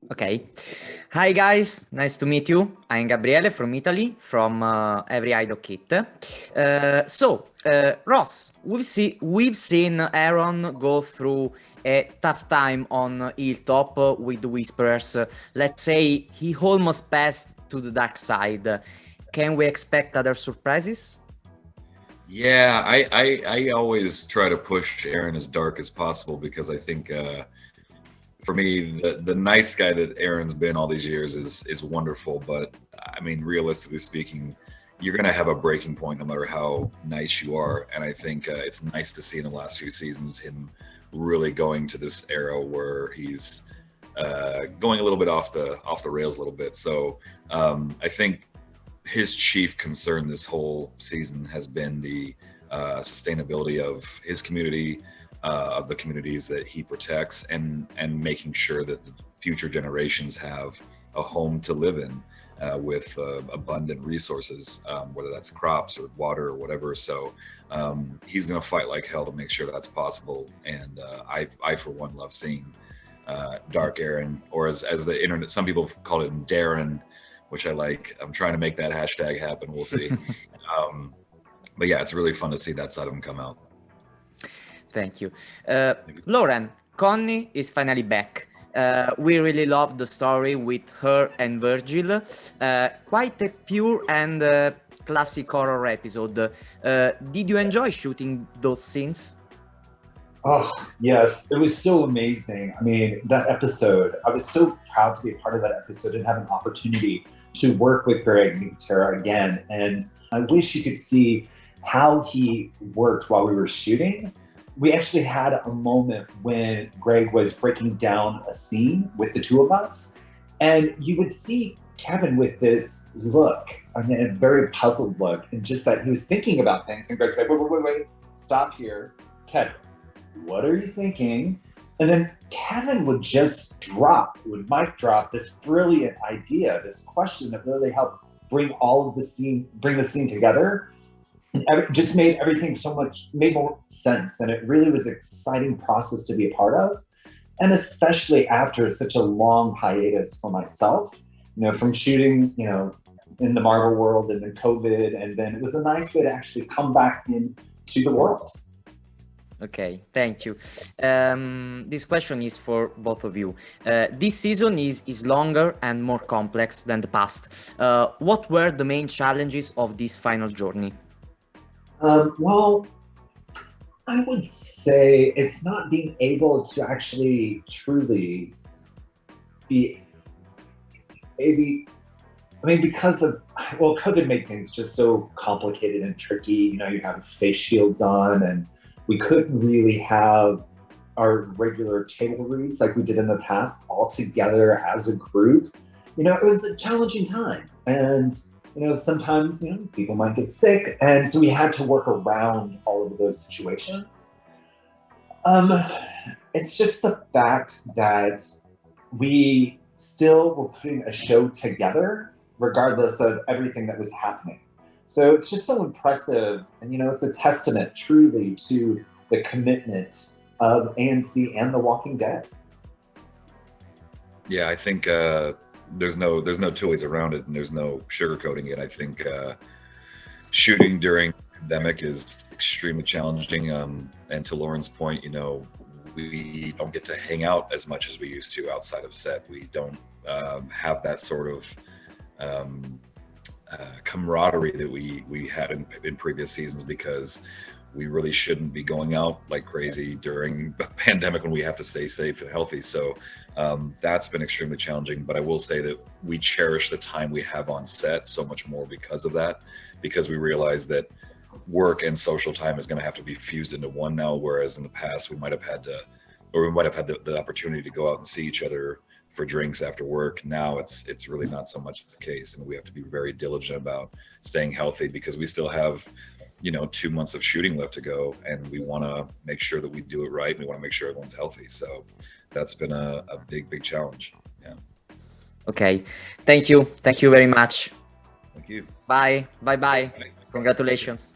Okay. Hi guys, nice to meet you. I'm Gabriele from Italy, from Every Idol Kit. Ross, we've seen Aaron go through a tough time on Hilltop with the Whisperers. Let's say he almost passed to the dark side. Can we expect other surprises? Yeah, I always try to push Aaron as dark as possible because I think for me the nice guy that Aaron's been all these years is wonderful, but I mean realistically speaking, you're gonna have a breaking point no matter how nice you are, and I think it's nice to see in the last few seasons him really going to this era where he's going a little bit off the rails a little bit. So I think his chief concern this whole season has been the sustainability of his community, of the communities that he protects, and making sure that the future generations have a home to live in with abundant resources, whether that's crops or water or whatever. So he's going to fight like hell to make sure that's possible. And I for one love seeing Dark Aaron, or as the internet, some people call it Darren, which I like. I'm trying to make that hashtag happen. We'll see. But yeah, it's really fun to see that side of him come out. Thank you. Lauren, Connie is finally back. We really love the story with her and Virgil. Quite a pure and classic horror episode. Did you enjoy shooting those scenes? Oh, yes, it was so amazing. I mean, that episode, I was so proud to be a part of that episode and have an opportunity to work with Greg Nicotera again. And I wish you could see how he worked while we were shooting. We actually had a moment when Greg was breaking down a scene with the two of us, and you would see Kevin with this look, I mean, a very puzzled look, and just that he was thinking about things. And Greg's like, wait, stop here. Kevin, what are you thinking? And then Kevin would just would mic drop this brilliant idea, this question that really helped bring the scene together. And just made everything made more sense. And it really was an exciting process to be a part of. And especially after such a long hiatus for myself, from shooting, in the Marvel world and then COVID. And then it was a nice way to actually come back into the world. Okay, thank you. This question is for both of you. This season is longer and more complex than the past. What were the main challenges of this final journey? Well, I would say it's not being able to actually truly be maybe. I mean, because of, COVID made things just so complicated and tricky. You have face shields on, and we couldn't really have our regular table reads like we did in the past all together as a group. It was a challenging time. And, sometimes, people might get sick. And so we had to work around all of those situations. It's just the fact that we still were putting a show together regardless of everything that was happening. So it's just so impressive. And, it's a testament truly to the commitment of ANC and The Walking Dead. Yeah, I think there's no two ways around it, and there's no sugarcoating it. I think shooting during the pandemic is extremely challenging. And to Lauren's point, we don't get to hang out as much as we used to outside of set. We don't have that sort of camaraderie that we had in previous seasons, because we really shouldn't be going out like crazy during the pandemic when we have to stay safe and healthy. So that's been extremely challenging. But I will say that we cherish the time we have on set so much more because of that, because we realize that work and social time is going to have to be fused into one now, whereas in the past we might have had the opportunity to go out and see each other for drinks after work. Now it's really not so much the case, and we have to be very diligent about staying healthy, because we still have 2 months of shooting left to go, and we want to make sure that we do it right. We want to make sure everyone's healthy. So that's been a big challenge. Yeah. Okay, thank you very much. Thank you. Bye. Bye. Congratulations.